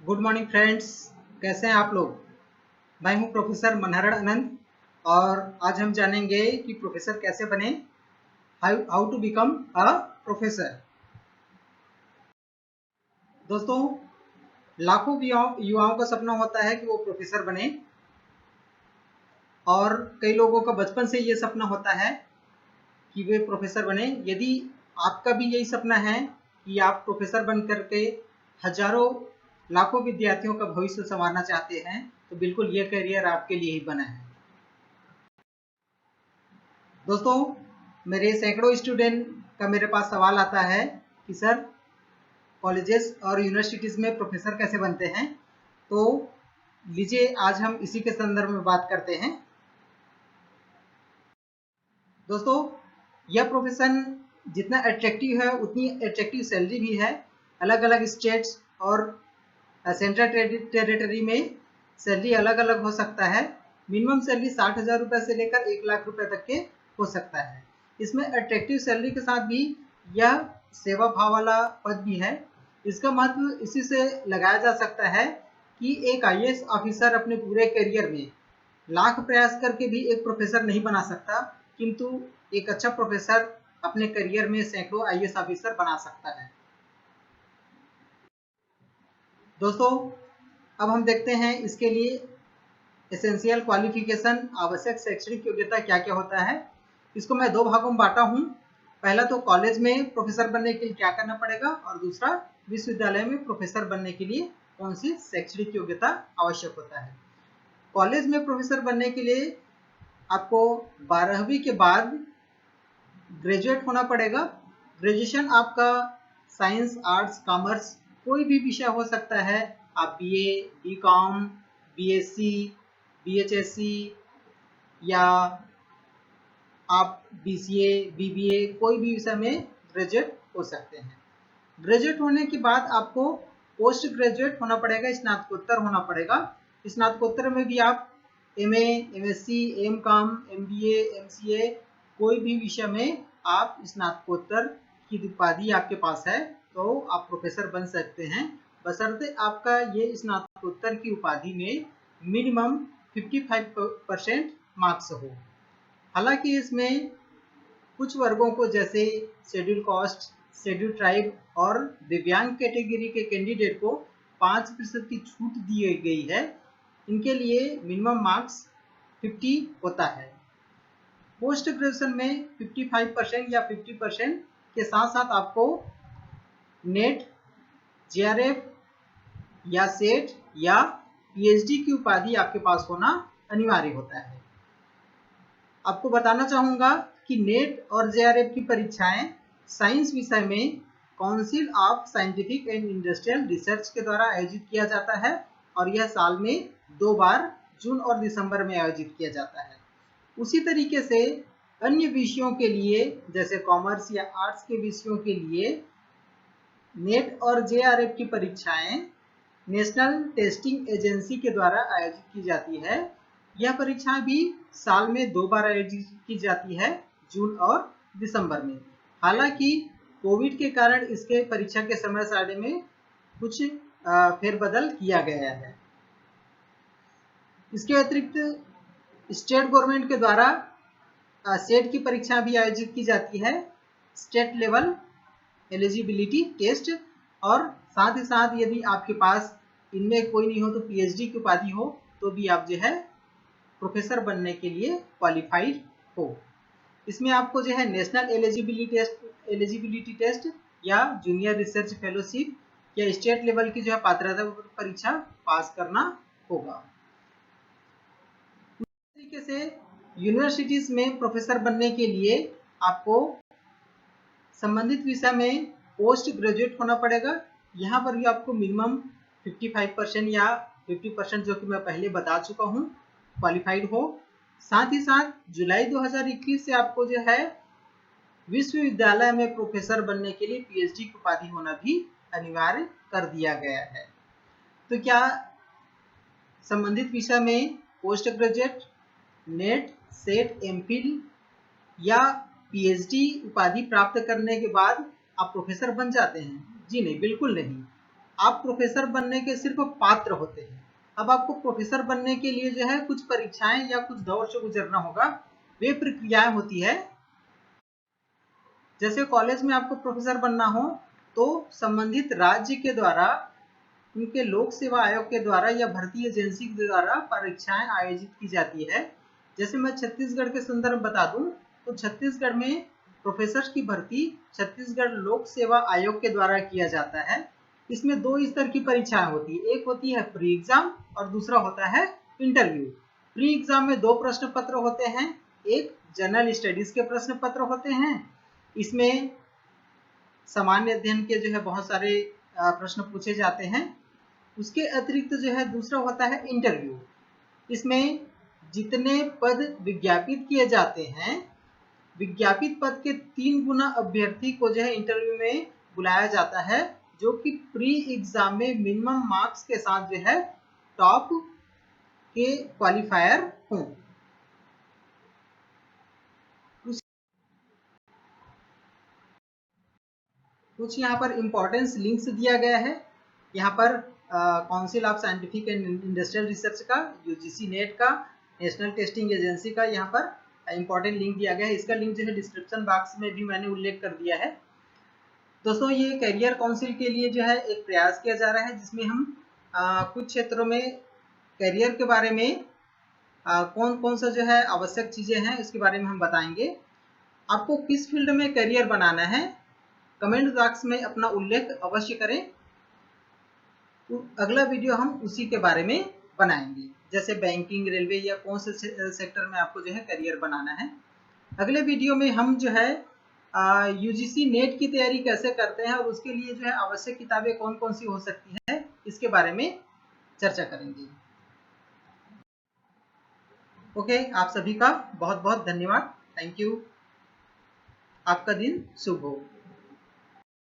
Good morning friends, कैसे हैं आप लोग। मैं हूं प्रोफेसर मनहरण आनंद और आज हम जानेंगे कि प्रोफेसर कैसे बने, how to become a professor. दोस्तों, लाखों युवाओं का सपना होता है कि वो प्रोफेसर बने और कई लोगों का बचपन से ये सपना होता है कि वे प्रोफेसर बने। यदि आपका भी यही सपना है कि आप प्रोफेसर बन करके हजारों लाखों विद्यार्थियों का भविष्य संवारना चाहते हैं तो बिल्कुल ये करियर आपके लिए ही बना है। दोस्तों, मेरे सैकड़ों स्टूडेंट का मेरे पास सवाल आता है कि सर, कॉलेजेस और यूनिवर्सिटीज़ में प्रोफेसर कैसे बनते हैं। तो लीजिए आज हम इसी के संदर्भ में बात करते हैं। दोस्तों, यह प्रोफेशन जितना एट्रैक्टिव है उतनी एट्रैक्टिव सैलरी भी है। अलग अलग स्टेट्स और सेंट्रल टेरिटरी में सैलरी अलग अलग हो सकता है। मिनिमम सैलरी 60,000 रुपये से लेकर 1 लाख रुपए तक के हो सकता है। इसमें अट्रैक्टिव सैलरी के साथ भी यह सेवा भाव वाला पद भी है। इसका महत्व इसी से लगाया जा सकता है कि एक IAS ऑफिसर अपने पूरे करियर में लाख प्रयास करके भी एक प्रोफेसर नहीं बना सकता, किंतु एक अच्छा प्रोफेसर अपने करियर में सैकड़ों IAS ऑफिसर बना सकता है। दोस्तों, अब हम देखते हैं इसके लिए एसेंशियल क्वालिफिकेशन, आवश्यक शैक्षणिक योग्यता क्या क्या होता है। इसको मैं 2 भागों में बांटा हूँ। पहला तो कॉलेज में प्रोफेसर बनने के लिए क्या करना पड़ेगा और दूसरा विश्वविद्यालय में प्रोफेसर बनने के लिए कौन सी शैक्षणिक योग्यता आवश्यक होता है। कॉलेज में प्रोफेसर बनने के लिए आपको 12वीं के बाद ग्रेजुएट होना पड़ेगा। ग्रेजुएशन आपका साइंस, आर्ट्स, कॉमर्स कोई भी विषय हो सकता है। आप BA, BCom, BSc, BHSC या आप BCA, BBA कोई भी विषय में ग्रेजुएट हो सकते हैं। ग्रेजुएट होने के बाद आपको पोस्ट ग्रेजुएट होना पड़ेगा, स्नातकोत्तर होना पड़ेगा। स्नातकोत्तर में भी आप MA, MSc, MCom, MBA, MCA कोई भी विषय में आप स्नातकोत्तर की उपाधि आपके पास है तो आप प्रोफेसर बन सकते हैं, बशर्ते आपका ये स्नातकोत्तर की उपाधि में मिनिमम 55% मार्क्स हो। हालांकि इसमें कुछ वर्गों को जैसे शेड्यूल कास्ट, शेड्यूल ट्राइब और दिव्यांग कैटेगरी के कैंडिडेट को 5% की छूट दी गई है। इनके लिए मिनिमम मार्क्स 50 होता है। पोस्ट ग्रेजुएशन में 55% या 50% के साथ साथ आपको नेट, JRF या सेट या PhD की उपाधि आपके पास होना अनिवार्य होता है। आपको बताना चाहूँगा कि नेट और JRF की परीक्षाएं साइंस विषय में council of scientific and industrial research के द्वारा आयोजित किया जाता है और यह साल में 2 बार जून और दिसंबर में आयोजित किया जाता है। उसी तरीके से अन्य विषयों के लिए जैसे कॉमर्स या आर्ट्स के विषयों के लिए नेट और JRF की परीक्षाएं नेशनल टेस्टिंग एजेंसी के द्वारा आयोजित की जाती है। यह परीक्षा भी साल में 2 बार आयोजित की जाती है, जून और दिसंबर में। हालांकि कोविड के कारण इसके परीक्षा के समय सारणी में कुछ फेरबदल किया गया है। इसके अतिरिक्त स्टेट गवर्नमेंट के द्वारा सेट की परीक्षा भी आयोजित की जाती है, स्टेट लेवल एलिजिबिलिटी टेस्ट। और साथ ही साथ यदि आपके पास इनमें कोई नहीं हो तो PhD की उपाधि हो तो भी आप जो है प्रोफेसर बनने के लिए क्वालिफाइड हो। इसमें आपको जो है नेशनल एलिजिबिलिटी टेस्ट या जूनियर रिसर्च फेलोशिप या स्टेट लेवल की जो है पात्रता परीक्षा पास करना होगा। इस तरीके से यूनिवर्सिटीज में प्रोफेसर बनने के लिए आपको संबंधित विषय में पोस्ट ग्रेजुएट होना पड़ेगा। यहाँ पर भी आपको मिनिमम 55% या 50% जो कि मैं पहले बता चुका हूँ क्वालिफाइड हो। साथ ही साथ जुलाई 2021 से आपको जो है विश्वविद्यालय में प्रोफेसर बनने के लिए PhD की उपाधि होना भी अनिवार्य कर दिया गया है। तो क्या संबंधित विषय में post graduate, net, set, MPhil या PhD उपाधि प्राप्त करने के बाद आप प्रोफेसर बन जाते हैं? जी नहीं, बिल्कुल नहीं। आप प्रोफेसर बनने के सिर्फ पात्र होते हैं। अब आपको प्रोफेसर बनने के लिए जो है कुछ परीक्षाएं या कुछ दौर से गुजरना होगा, वे प्रक्रियाएं होती है। जैसे कॉलेज में आपको प्रोफेसर बनना हो तो संबंधित राज्य के द्वारा, उनके लोक सेवा आयोग के द्वारा या भर्ती एजेंसी के द्वारा परीक्षाएं आयोजित की जाती है। जैसे मैं छत्तीसगढ़ के संदर्भ बता दूं तो छत्तीसगढ़ में प्रोफेसर की भर्ती छत्तीसगढ़ लोक सेवा आयोग के द्वारा किया जाता है। इसमें 2 स्तर की परीक्षाएं होती है, एक होती है प्री एग्जाम और दूसरा होता है इंटरव्यू। प्री एग्जाम में 2 प्रश्न पत्र होते हैं, एक जनरल स्टडीज के प्रश्न पत्र होते हैं, इसमें सामान्य अध्ययन के जो है बहुत सारे प्रश्न पूछे जाते हैं। उसके अतिरिक्त जो है दूसरा होता है इंटरव्यू। इसमें जितने पद विज्ञापित किए जाते हैं, विज्ञापित पद के 3 गुना अभ्यर्थी को जो है इंटरव्यू में बुलाया जाता है, जो कि प्री एग्जाम में मिनिमम मार्क्स के साथ जो है टॉप के क्वालिफायर हों। कुछ यहाँ पर इंपॉर्टेंस लिंक्स दिया गया है। यहाँ पर council of scientific and industrial research का, यूजीसी नेट का, नेशनल टेस्टिंग एजेंसी का यहाँ पर इंपॉर्टेंट लिंक दिया गया है। इसका लिंक जो है डिस्क्रिप्शन बॉक्स में भी मैंने उल्लेख कर दिया है। दोस्तों ये करियर काउंसिल के लिए जो है एक प्रयास किया जा रहा है, जिसमें हम कुछ क्षेत्रों में करियर के बारे में कौन कौन सा जो है आवश्यक चीज़ें हैं इसके बारे में हम बताएंगे। आपको किस फील्ड में करियर बनाना है कमेंट बॉक्स में अपना उल्लेख अवश्य करें। तो अगला वीडियो हम उसी के बारे में बनाएंगे, जैसे बैंकिंग, रेलवे या कौन से सेक्टर में आपको जो है करियर बनाना है। अगले वीडियो में हम जो है यूजीसी नेट की तैयारी कैसे करते हैं और उसके लिए जो है आवश्यक किताबें कौन कौन सी हो सकती है इसके बारे में चर्चा करेंगे। ओके, आप सभी का बहुत बहुत धन्यवाद। Thank you. आपका दिन शुभ हो।